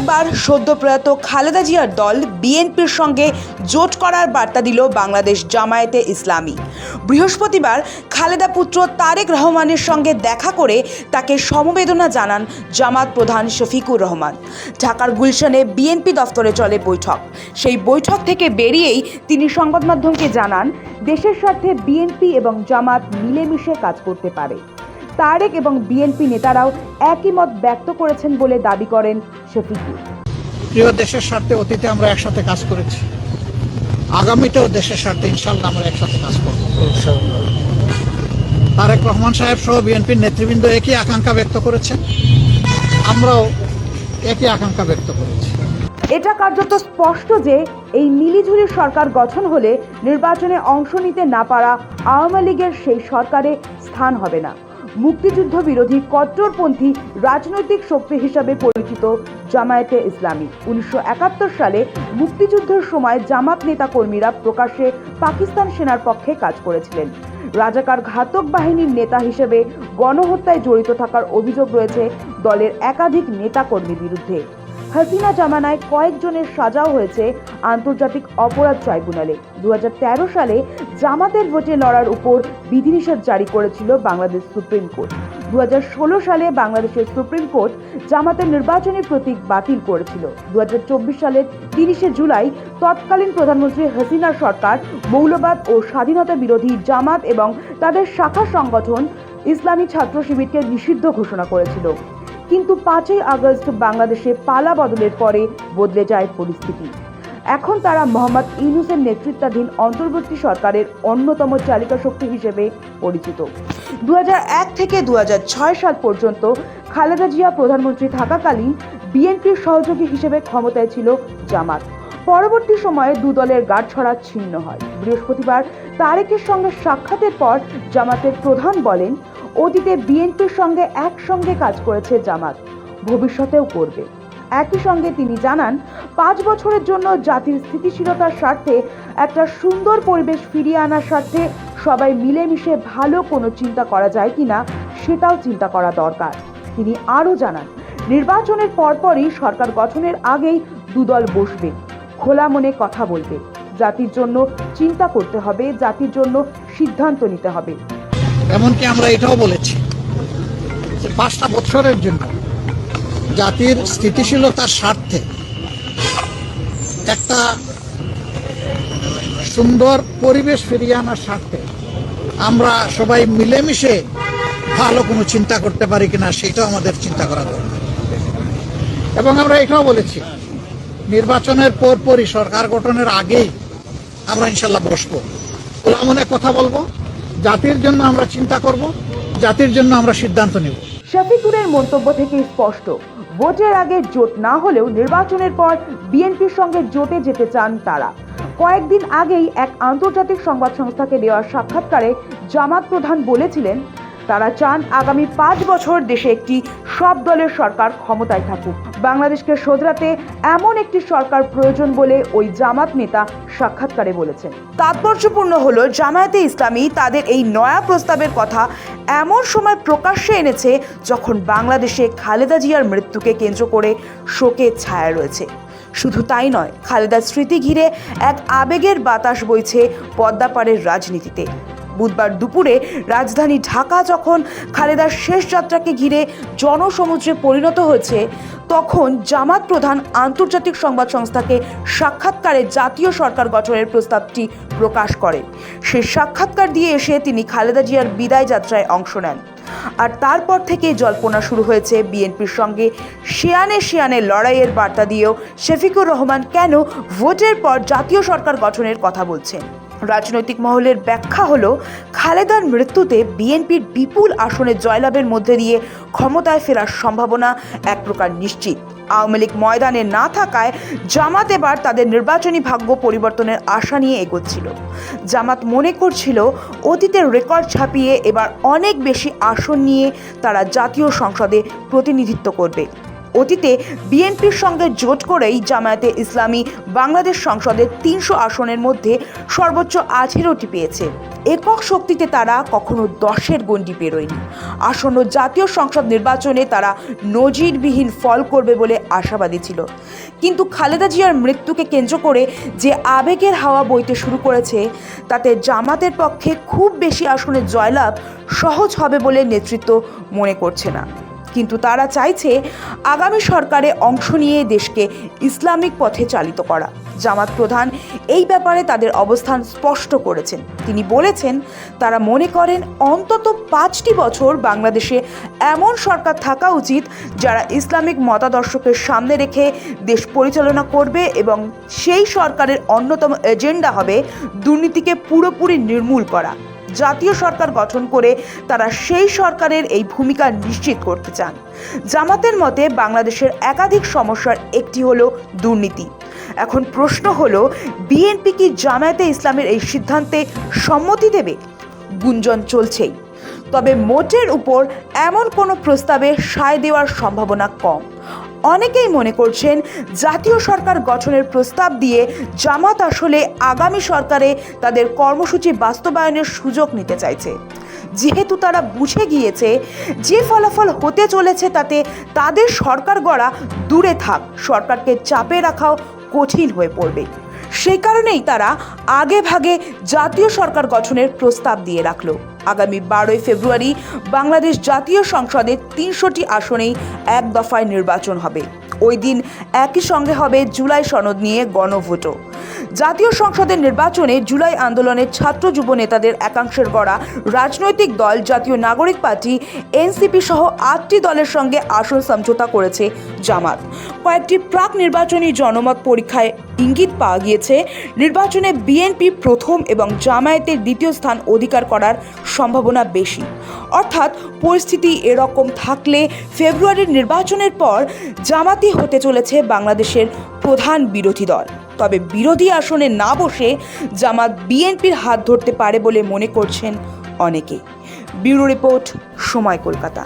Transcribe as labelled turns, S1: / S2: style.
S1: একবার সদ্যপ্রয়াত খালেদা জিয়ার দল বিএনপির সঙ্গে জোট করার বার্তা দিল বাংলাদেশ জামায়াতে ইসলামী। বৃহস্পতিবার খালেদা পুত্র তারেক রহমানের সঙ্গে দেখা করে তাকে সমবেদনা জানান জামাত প্রধান শফিকুর রহমান। ঢাকার গুলশানে বিএনপি দফতরে চলে বৈঠক। সেই বৈঠক থেকে বেরিয়েই তিনি সংবাদ মাধ্যমকে জানান, দেশের স্বার্থে বিএনপি এবং জামাত মিলেমিশে কাজ করতে পারে। তারেক এবং বিএনপি নেতারাও একই মত ব্যক্ত করেছেন বলে দাবি করেন শফিকুর।
S2: প্রিয় দেশের স্বার্থে অতীতে আমরা একসাথে কাজ করেছি, আগামীতেও দেশের স্বার্থে ইনশাআল্লাহ আমরা একসাথে কাজ করব। তারেক রহমান সাহেব সহ বিএনপির নেতৃবৃন্দ একই আকাঙ্ক্ষা ব্যক্ত করেছেন, আমরাও একই আকাঙ্ক্ষা ব্যক্ত করেছি।
S1: এটা কার্যত স্পষ্ট যে এই মিলিঝুলি সরকার গঠন হলে নির্বাচনে অংশ নিতে না পারা আওয়ামী লীগের সেই সরকারে স্থান হবে না। মুক্তিযুদ্ধ বিরোধী কট্টরপন্থী রাজনৈতিক শক্তি হিসাবে পরিচিত জামায়াতে ইসলামী 1971 সালে মুক্তিযুদ্ধের সময় জামাত নেতা কর্মীরা প্রকাশ্যে পাকিস্তান সেনার পক্ষে কাজ করেছিলেন। রাজাকার ঘাতক বাহিনীর নেতা হিসেবে গণহত্যায় জড়িত থাকার অভিযোগ রয়েছে দলের একাধিক নেতা কর্মীর বিরুদ্ধে। হাসিনা জামানায় কয়েকজনের সাজাও হয়েছে আন্তর্জাতিক অপরাধ ট্রাইব্যুনালে। 2013 সালে জামাতের ভোটে লড়ার উপর বিধিনিষেধ জারি করেছিল বাংলাদেশ সুপ্রিম কোর্ট। 2016 সালে বাংলাদেশের সুপ্রিম কোর্ট জামাতের নির্বাচনী প্রতীক বাতিল করেছিল। 2024 সালের 30 জুলাই তৎকালীন প্রধানমন্ত্রী হাসিনার সরকার মৌলবাদ ও স্বাধীনতা বিরোধী জামাত এবং তাদের শাখা সংগঠন ইসলামী ছাত্র শিবিরকে নিষিদ্ধ ঘোষণা করেছিল। কিন্তু 5ই আগস্ট বাংলাদেশে পালা বদলের পরে বদলে যায় পরিস্থিতি। এখন তারা মোহাম্মদ ইউনূসের নেতৃত্বাধীন অন্তর্বর্তী সরকারের অন্যতম চালিকা শক্তি হিসেবে পরিচিত। 2001 থেকে 2006 সাল পর্যন্ত খালেদা জিয়া প্রধানমন্ত্রী থাকাকালীন বিএনপির সহযোগী হিসেবে ক্ষমতায় ছিল জামাত। পরবর্তী সময়ে দুদলের গাঁটছড়া ছিন্ন হয়। বৃহস্পতিবার তারেকের সঙ্গে সাক্ষাতের পর জামাতের প্রধান বলেন, অতীতে বিএনপির সঙ্গে একসঙ্গে কাজ করেছে জামাত, ভবিষ্যতেও করবে। একই সঙ্গে তিনি জানান, 5 বছরের জন্য জাতির স্থিতিশীলতার স্বার্থে একটা সুন্দর পরিবেশ ফিরিয়ে আনার স্বার্থে সবাই মিলেমিশে ভালো কোনো চিন্তা করা যায় কিনা সেটাও চিন্তা করা দরকার। তিনি আরও জানান, নির্বাচনের পরপরই সরকার গঠনের আগেই দুদল বসবে, খোলা মনে কথা বলবে। জাতির জন্য চিন্তা করতে হবে, জাতির জন্য সিদ্ধান্ত নিতে হবে।
S2: এমনকি আমরা এটাও বলেছি যে 5টা বছরের জন্য জাতির স্থিতিশীলতার স্বার্থে একটা সুন্দর পরিবেশ ফিরিয়ে আনার স্বার্থে আমরা সবাই মিলেমিশে ভালো কোনো চিন্তা করতে পারি কিনা সেটাও আমাদের চিন্তা করা দরকার। এবং আমরা এটাও বলেছি, নির্বাচনের পরপরই সরকার গঠনের আগেই আমরা ইনশাল্লাহ বসবো, খোলা মনে কথা বলবো, জাতির জন্য আমরা চিন্তা করব, জাতির জন্য আমরা সিদ্ধান্ত নেব।
S1: শফিকুরের মন্তব্য থেকে স্পষ্ট, ভোটের আগে জোট না হলেও নির্বাচনের পর বিএনপির সঙ্গে জোটে যেতে চান তারা। কয়েকদিন আগেই এক আন্তর্জাতিক সংবাদ সংস্থাকে দেওয়া সাক্ষাৎকারে জামাত প্রধান বলেছিলেন, তারা চান আগামী 5 বছর দেশে একটি সব দলের সরকার ক্ষমতায় থাকুক। বাংলাদেশকে শোধরাতে এমন একটি সরকার প্রয়োজন বলে ওই জামাত নেতা সাক্ষাৎকারে বলেছেন। তাৎপর্যপূর্ণ হলো, জামায়াতে ইসলামী তাদের এই নয়া প্রস্তাবের কথা এমন সময় প্রকাশ্যে এনেছে যখন বাংলাদেশে খালেদা জিয়ার মৃত্যুকে কেন্দ্র করে শোকের ছায়া রয়েছে। শুধু তাই নয়, খালেদার স্মৃতি ঘিরে এক আবেগের বাতাস বইছে পদ্মাপাড়ের রাজনীতিতে। বুধবার দুপুরে রাজধানী ঢাকা যখন খালেদার শেষ যাত্রাকে ঘিরে জনসমুদ্রে পরিণত হয়েছে, তখন জামাত প্রধান আন্তর্জাতিক সংবাদ সংস্থাকে সাক্ষাৎকারে জাতীয় সরকার গঠনের প্রস্তাবটি প্রকাশ করেন। সেই সাক্ষাৎকার দিয়ে এসে তিনি খালেদা জিয়ার বিদায় যাত্রায় অংশ নেন। আর তারপর থেকে জল্পনা শুরু হয়েছে বিএনপির সঙ্গে শেয়ানে লড়াইয়ের বার্তা দিয়েও শফিকুর রহমান কেন ভোটের পর জাতীয় সরকার গঠনের কথা বলছেন। রাজনৈতিক মহলের ব্যাখ্যা হলো, খালেদার মৃত্যুতে বিএনপির বিপুল আসনে জয়লাভের মধ্যে দিয়ে ক্ষমতায় ফেরার সম্ভাবনা এক প্রকার নিশ্চিত। আওয়ামী লীগ ময়দানে না থাকায় জামাত এবার তাদের নির্বাচনী ভাগ্য পরিবর্তনের আশা নিয়ে এগোচ্ছিল। জামাত মনে করছিল, অতীতের রেকর্ড ছাপিয়ে এবার অনেক বেশি আসন নিয়ে তারা জাতীয় সংসদে প্রতিনিধিত্ব করবে। অতীতে বিএনপির সঙ্গে জোট করেই জামায়াতে ইসলামী বাংলাদেশ সংসদের 300 আসনের মধ্যে সর্বোচ্চ 18টি পেয়েছে। একক শক্তিতে তারা কখনো 10-এর গণ্ডি পেরোয়নি। আসন্ন জাতীয় সংসদ নির্বাচনে তারা নজিরবিহীন ফল করবে বলে আশাবাদী ছিল। কিন্তু খালেদা জিয়ার মৃত্যুকে কেন্দ্র করে যে আবেগের হাওয়া বইতে শুরু করেছে, তাতে জামাতের পক্ষে খুব বেশি আসনে জয়লাভ সহজ হবে বলে নেতৃত্ব মনে করছে না। কিন্তু তারা চাইছে আগামী সরকারে অংশ নিয়ে দেশকে ইসলামিক পথে চালিত করা। জামাত প্রধান এই ব্যাপারে তাদের অবস্থান স্পষ্ট করেছেন। তিনি বলেছেন, তারা মনে করেন অন্তত 5টি বছর বাংলাদেশে এমন সরকার থাকা উচিত যারা ইসলামিক মতাদর্শকে সামনে রেখে দেশ পরিচালনা করবে, এবং সেই সরকারের অন্যতম এজেন্ডা হবে দুর্নীতিকে পুরোপুরি নির্মূল করা। জাতীয় সরকার গঠন করে তারা সেই সরকারের এই ভূমিকা নিশ্চিত করতে চান। জামাতের মতে বাংলাদেশের একাধিক সমস্যার একটি হলো দুর্নীতি। এখন প্রশ্ন হলো, বিএনপি কি জামায়াতে ইসলামের এই সিদ্ধান্তে সম্মতি দেবে? গুঞ্জন চলছেই, তবে মোটের উপর এমন কোনো প্রস্তাবে সায় দেওয়ার সম্ভাবনা কম। অনেকেই মনে করছেন, জাতীয় সরকার গঠনের প্রস্তাব দিয়ে জামাত আসলে আগামী সরকারে তাদের কর্মসূচি বাস্তবায়নের সুযোগ নিতে চাইছে। যেহেতু তারা বুঝে গিয়েছে যে ফলাফল হতে চলেছে তাতে তাদের সরকার গড়া দূরে থাক, সরকারকে চাপে রাখাও কঠিন হয়ে পড়বে। সেই কারণেই তারা আগে ভাগে জাতীয় সরকার গঠনের প্রস্তাব দিয়ে রাখলো। আগামী 12ই ফেব্রুয়ারি বাংলাদেশ জাতীয় সংসদে 300টি আসনেই এক দফায় নির্বাচন হবে। ওই দিন একই সঙ্গে হবে জুলাই সনদ নিয়ে গণভোটও। জাতীয় সংসদের নির্বাচনে জুলাই আন্দোলনের ছাত্র যুব নেতাদের একাংশের গড়া রাজনৈতিক দল জাতীয় নাগরিক পার্টি এনসিপি সহ 8টি দলের সঙ্গে আসন সমঝোতা করেছে জামাত। কয়েকটি প্রাক নির্বাচনী জনমত পরীক্ষায় ইঙ্গিত পাওয়া গিয়েছে নির্বাচনে বিএনপি প্রথম এবং জামায়াতের দ্বিতীয় স্থান অধিকার করার সম্ভাবনা বেশি। অর্থাৎ পরিস্থিতি এরকম থাকলে ফেব্রুয়ারির নির্বাচনের পর জামাতই হতে চলেছে বাংলাদেশের প্রধান বিরোধী দল। তবে বিরোধী আসনে না বসে জামাত বিএনপির হাত ধরতে পারে বলে মনে করছেন অনেকেই। ব্যুরো রিপোর্ট, সময়, কলকাতা।